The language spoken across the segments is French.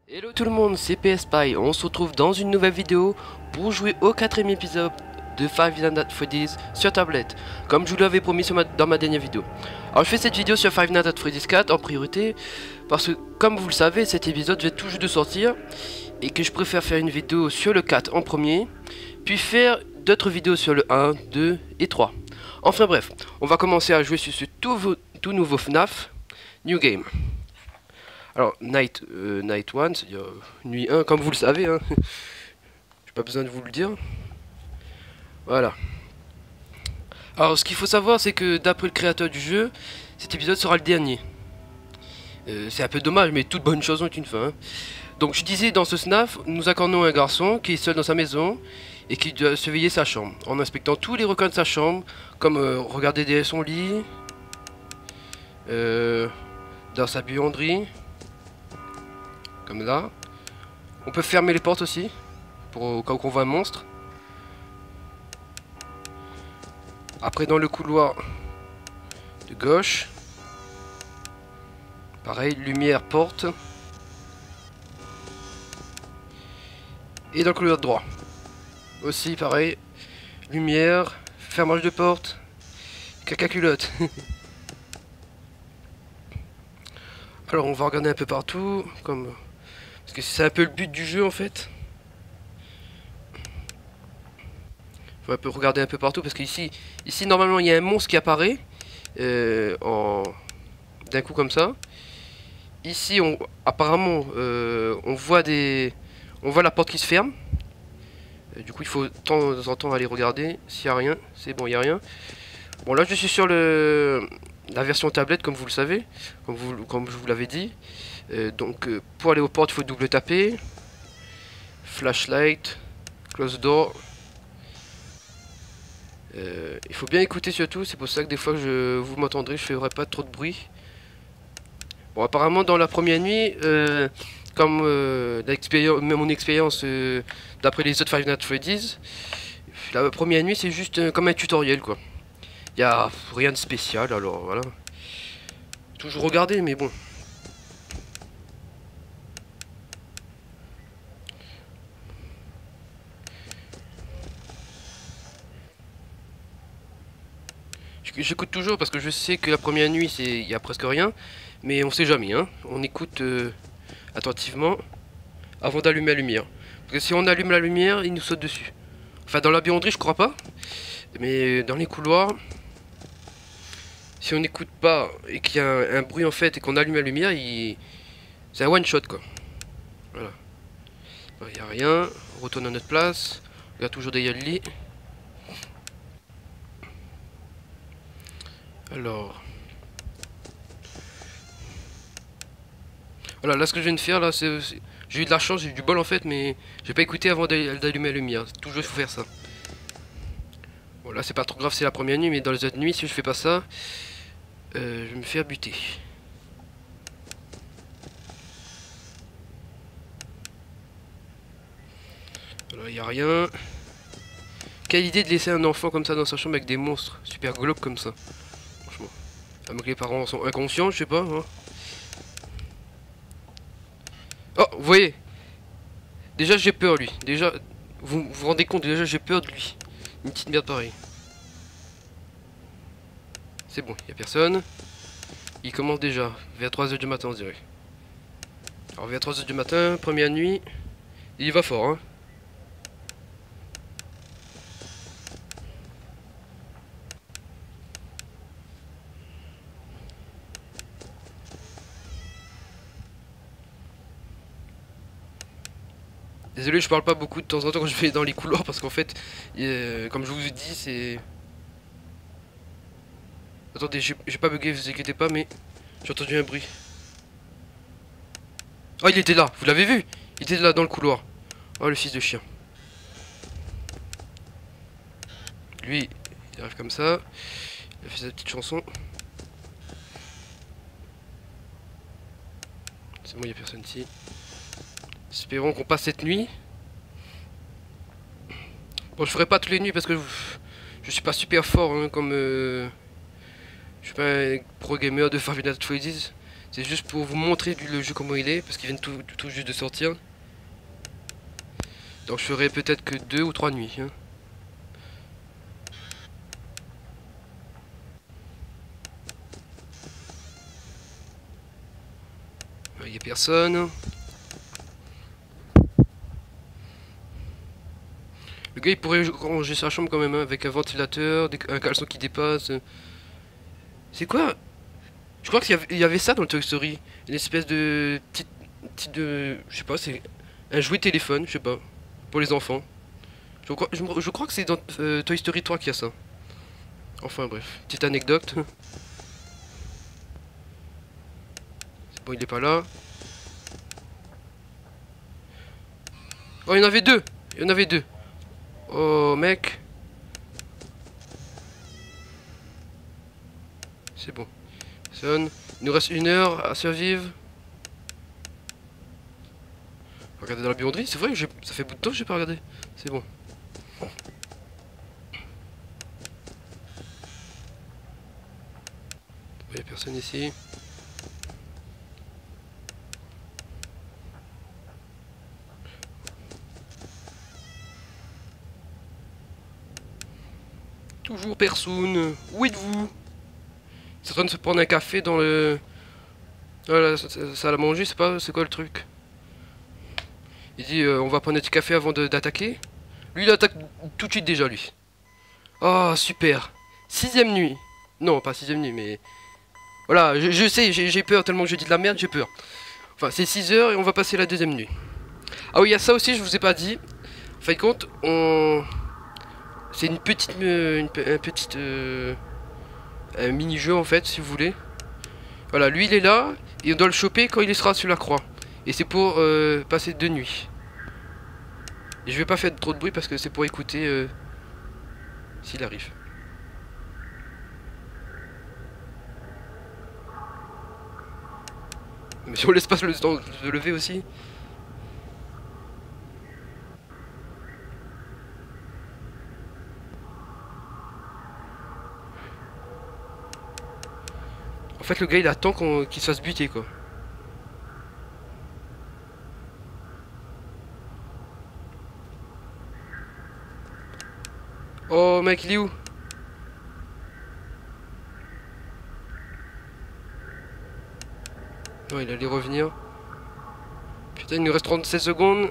Hello tout le monde, c'est PS Spy. On se retrouve dans une nouvelle vidéo pour jouer au 4ème épisode de Five Nights at Freddy's sur tablette, comme je vous l'avais promis dans ma dernière vidéo. Alors je fais cette vidéo sur Five Nights at Freddy's 4 en priorité, parce que comme vous le savez, cet épisode vient tout juste de sortir, et que je préfère faire une vidéo sur le 4 en premier, puis faire d'autres vidéos sur le 1, 2 et 3. Enfin bref, on va commencer à jouer sur ce tout nouveau FNAF New Game. Alors, Night 1, c'est-à-dire nuit 1, comme vous le savez, hein. J'ai pas besoin de vous le dire. Voilà. Alors, ce qu'il faut savoir, c'est que d'après le créateur du jeu, cet épisode sera le dernier. C'est un peu dommage, mais toute bonne chose ont une fin, hein. Donc, je disais, dans ce FNAF, nous incarnons un garçon qui est seul dans sa maison et qui doit surveiller sa chambre, en inspectant tous les recoins de sa chambre, comme regarder derrière son lit, dans sa buanderie. Comme là. On peut fermer les portes aussi, pour au cas où on voit un monstre. Après dans le couloir de gauche. Pareil, lumière, porte. Et dans le couloir de droit. Aussi pareil, lumière, fermage de porte, caca culotte. Alors on va regarder un peu partout, comme... Parce que c'est un peu le but du jeu en fait. Faut un peu regarder un peu partout parce qu'ici, normalement il y a un monstre qui apparaît d'un coup comme ça. Ici apparemment on voit la porte qui se ferme. Du coup il faut de temps en temps aller regarder s'il n'y a rien. C'est bon, il n'y a rien. Bon là je suis sur la version tablette comme vous le savez, comme je vous l'avais dit. Donc pour aller aux portes il faut double taper. Flashlight, close door. Il faut bien écouter surtout, c'est pour ça que des fois vous m'entendrez, je ferai pas trop de bruit. Bon apparemment dans la première nuit, comme mon expérience d'après les autres Five Nights at Freddy's, la première nuit c'est juste comme un tutoriel quoi. Il n'y a rien de spécial alors voilà. Toujours regarder mais bon. J'écoute toujours parce que je sais que la première nuit il y a presque rien, mais on sait jamais hein. On écoute attentivement avant d'allumer la lumière. Parce que si on allume la lumière, il nous saute dessus. Enfin dans la buanderie je crois pas, mais dans les couloirs, si on n'écoute pas et qu'il y a un bruit en fait et qu'on allume la lumière, c'est un one shot quoi. Voilà. Il n'y a rien, on retourne à notre place, on regarde toujours derrière le lit. Alors... Voilà, là ce que je viens de faire, là, j'ai eu de la chance, j'ai eu du bol en fait, mais j'ai pas écouté avant d'allumer la lumière. Toujours il faut faire ça. Bon là c'est pas trop grave, c'est la première nuit, mais dans les autres nuits, si je fais pas ça, je vais me faire buter. Alors il y a rien. Quelle idée de laisser un enfant comme ça dans sa chambre avec des monstres super glauques comme ça. Franchement. À moins que les parents sont inconscients, je sais pas. Hein. Oh, vous voyez. Déjà j'ai peur lui. Déjà, vous vous rendez compte, déjà j'ai peur de lui. Une petite merde pareille. C'est bon, il n'y a personne. Il commence déjà, vers 3 h du matin on dirait. Alors vers 3 h du matin, première nuit. Il va fort hein. Désolé, je parle pas beaucoup de temps en temps quand je vais dans les couloirs parce qu'en fait, comme je vous ai dit, c'est... Attendez, j'ai pas bugué, vous inquiétez pas, mais j'ai entendu un bruit. Oh, il était là, vous l'avez vu? Il était là dans le couloir. Oh, le fils de chien. Lui, il arrive comme ça. Il a fait sa petite chanson. C'est bon, il n'y a personne ici. Espérons qu'on passe cette nuit. Bon, je ferai pas toutes les nuits parce que je suis pas super fort hein, comme... je suis pas un pro gamer de Five Nights at Freddy's. C'est juste pour vous montrer le jeu comment il est, parce qu'il vient tout juste de sortir. Donc je ferai peut-être que 2 ou 3 nuits. Hein. Il n'y a personne. Le gars il pourrait ranger sa chambre quand même, hein, avec un ventilateur, un caleçon qui dépasse. C'est quoi? Je crois qu'il y avait ça dans le Toy Story. Une espèce de je sais pas, c'est un jouet téléphone, je sais pas. Pour les enfants. Je crois que c'est dans Toy Story 3 qu'il y a ça. Enfin bref, petite anecdote. C'est bon, il est pas là. Oh, il y en avait deux. Il y en avait deux. Oh, mec. C'est bon. Sonne. Il nous reste 1 heure à survivre. Regardez dans la buanderie. C'est vrai que ça fait bout de temps que j'ai pas regardé. C'est bon. Il n'y a personne ici. Toujours personne. Où êtes-vous? C'est en train de se prendre un café dans le... Voilà, ça à manger, c'est pas... C'est quoi le truc? Il dit on va prendre un petit café avant d'attaquer. Lui il attaque tout de suite déjà lui. Oh super. 6ème nuit. Non pas 6ème nuit mais... Voilà je sais j'ai peur tellement que je dis de la merde j'ai peur. Enfin c'est 6 heures et on va passer la 2ème nuit. Ah oui il y a ça aussi je vous ai pas dit. En fin de compte on... C'est une petite... un mini-jeu en fait si vous voulez. Voilà lui il est là et on doit le choper quand il sera sur la croix. Et c'est pour passer 2 nuits. Et je vais pas faire trop de bruit parce que c'est pour écouter s'il arrive. Mais si on laisse pas le temps de lever aussi. En fait le gars il attend qu'il se fasse buter quoi. Oh mec il est où? Non il allait revenir. Putain il nous reste 37 secondes.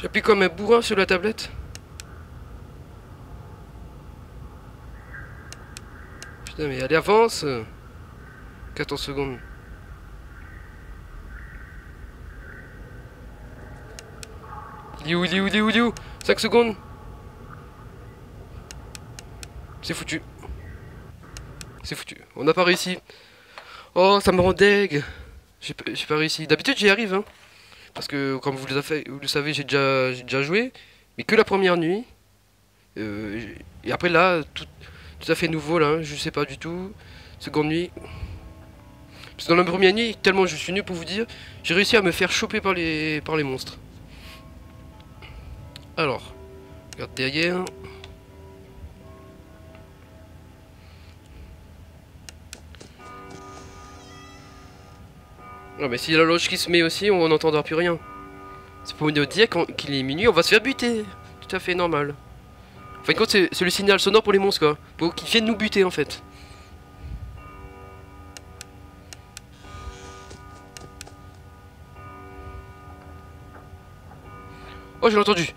J'appuie comme un bourrin sur la tablette. Putain mais allez avance. 14 secondes. Il est où? Il est où? Il est où? Il est où? 5 secondes. C'est foutu. C'est foutu. On n'a pas réussi. Oh ça me rend deg. J'ai pas réussi. D'habitude j'y arrive hein. Parce que comme vous le savez j'ai déjà joué. Mais que la première nuit. Et après là tout à fait nouveau là. Hein, je sais pas du tout. Seconde nuit. Parce que dans la première nuit, tellement je suis nul pour vous dire, j'ai réussi à me faire choper par les monstres. Alors, regarde derrière. Non mais si la loge qui se met aussi, on n'entendra plus rien. C'est pour nous dire qu'il est minuit, on va se faire buter. Tout à fait normal. En fin de compte, c'est le signal sonore pour les monstres quoi. Pour qu'ils viennent nous buter en fait. Oh j'ai entendu.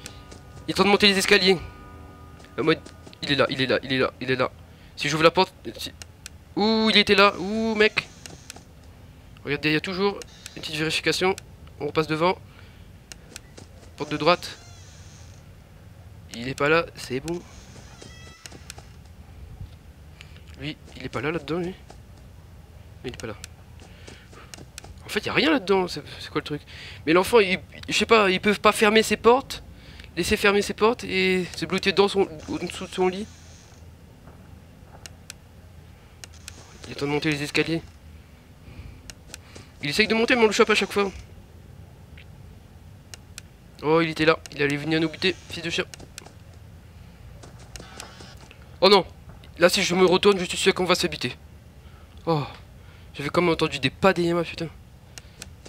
Il est en train de monter les escaliers. Mode... Il est là, il est là, il est là, il est là. Si j'ouvre la porte... Ouh, il était là. Ouh, mec. Regardez, il y a toujours une petite vérification. On repasse devant. Porte de droite. Il est pas là, c'est bon. Lui, il est pas là là-dedans, lui. Mais il est pas là. En fait, il y a rien là-dedans. C'est quoi le truc? Mais l'enfant, je sais pas, ils peuvent pas fermer ses portes. Laisser fermer ses portes et se bloquer en dessous de son lit. Il est temps de monter les escaliers. Il essaye de monter mais on le chope à chaque fois. Oh, il était là. Il allait venir nous buter, fils de chien. Oh non. Là, si je me retourne, je suis sûr qu'on va se buter. Oh. J'avais comme entendu des pas derrière moi, putain.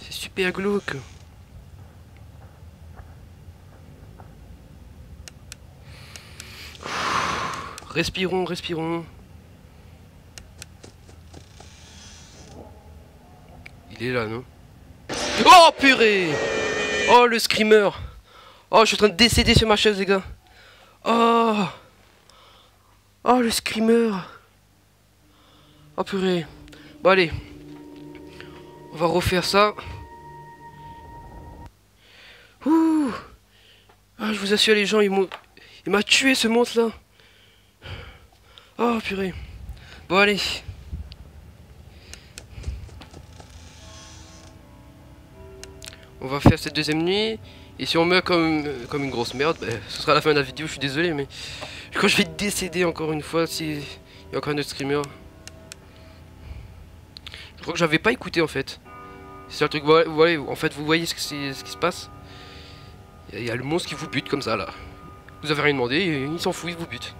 C'est super glauque. Respirons, respirons. Il est là, non? Oh, purée! Oh, le screamer! Oh, je suis en train de décéder sur ma chaise, les gars. Oh! Oh, le screamer! Oh, purée. Bon, allez. On va refaire ça. Ouh! Ah, je vous assure, les gens, il m'a tué, ce monstre-là. Oh, purée. Bon, allez. On va faire cette deuxième nuit. Et si on meurt comme une grosse merde, bah, ce sera la fin de la vidéo, je suis désolé, mais je crois que je vais décéder encore une fois s'il y a encore un autre streamer. Je crois que j'avais pas écouté en fait. C'est un truc, voilà, en fait vous voyez ce qui se passe. Il y a le monstre qui vous bute comme ça là. Vous avez rien demandé, il s'en fout, il vous bute.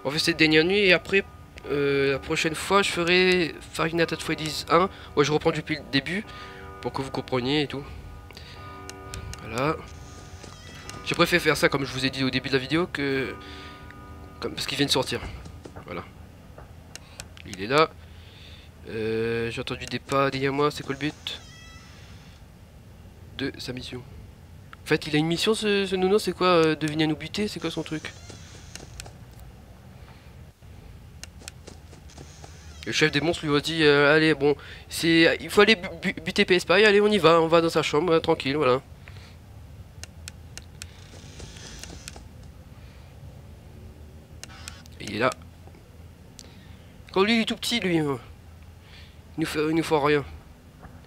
On fait cette dernière nuit et après, la prochaine fois, je ferai Five Nights at Freddy's 1. Ouais, je reprends depuis le début pour que vous compreniez et tout. Voilà. J'ai préféré faire ça comme je vous ai dit au début de la vidéo que... parce qu'il vient de sortir. Voilà. Il est là. J'ai entendu des pas derrière moi, c'est quoi le but de sa mission? En fait, il a une mission ce nounours, c'est quoi de venir nous buter? C'est quoi son truc? Le chef des monstres lui a dit allez, bon, il faut aller buter PS-Spy, allez, on va dans sa chambre, tranquille, voilà. Il est là. Quand lui il est tout petit, lui, il nous fait rien.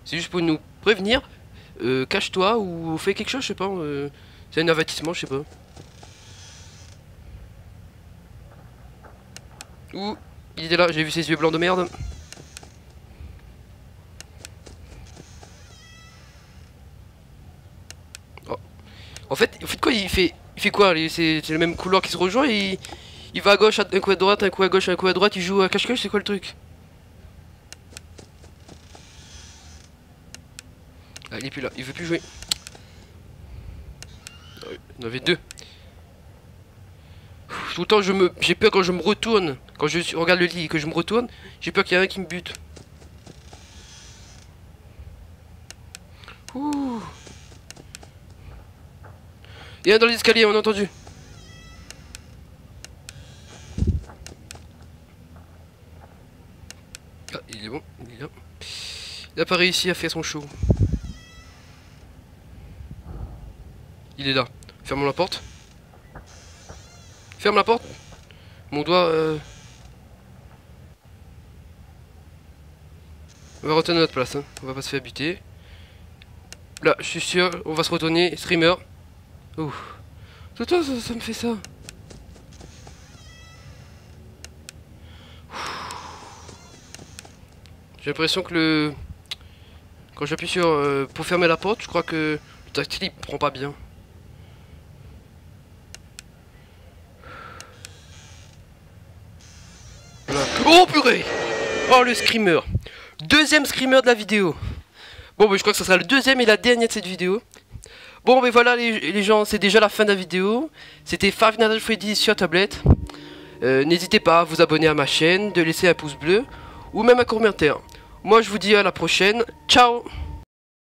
C'est juste pour nous prévenir. Cache-toi ou fais quelque chose, je sais pas. C'est un avertissement, je sais pas. Ouh, il était là, j'ai vu ses yeux blancs de merde. Oh. En fait quoi, il fait quoi? C'est le même couloir qui se rejoint et il va à gauche, un coup à droite, un coup à gauche, un coup à droite, il joue à cache-cache, c'est quoi le truc? Ah, il est plus là, il veut plus jouer. Il y en avait deux. Tout le temps j'ai peur quand je me retourne. Quand je regarde le lit et que je me retourne, j'ai peur qu'il y ait un qui me bute. Ouh. Il y a un dans les escaliers, on a entendu. Ah, il est bon, il est là. Il n'a pas réussi à faire son show. Il est là. Fermons la porte. Ferme la porte. Mon doigt... On va retourner à notre place. Hein. On va pas se faire buter. Là, je suis sûr, on va se retourner. Streamer. Ouh. Tout le temps, ça me fait ça. J'ai l'impression que le... Quand j'appuie sur... pour fermer la porte, je crois que le tactile il prend pas bien. Voilà. Oh purée! Oh le screamer! Deuxième screamer de la vidéo. Bon, mais je crois que ce sera le deuxième et la dernière de cette vidéo. Bon, mais voilà les gens, c'est déjà la fin de la vidéo. C'était Five Nights at Freddy's sur tablette. N'hésitez pas à vous abonner à ma chaîne, de laisser un pouce bleu ou même un commentaire. Moi, je vous dis à la prochaine. Ciao!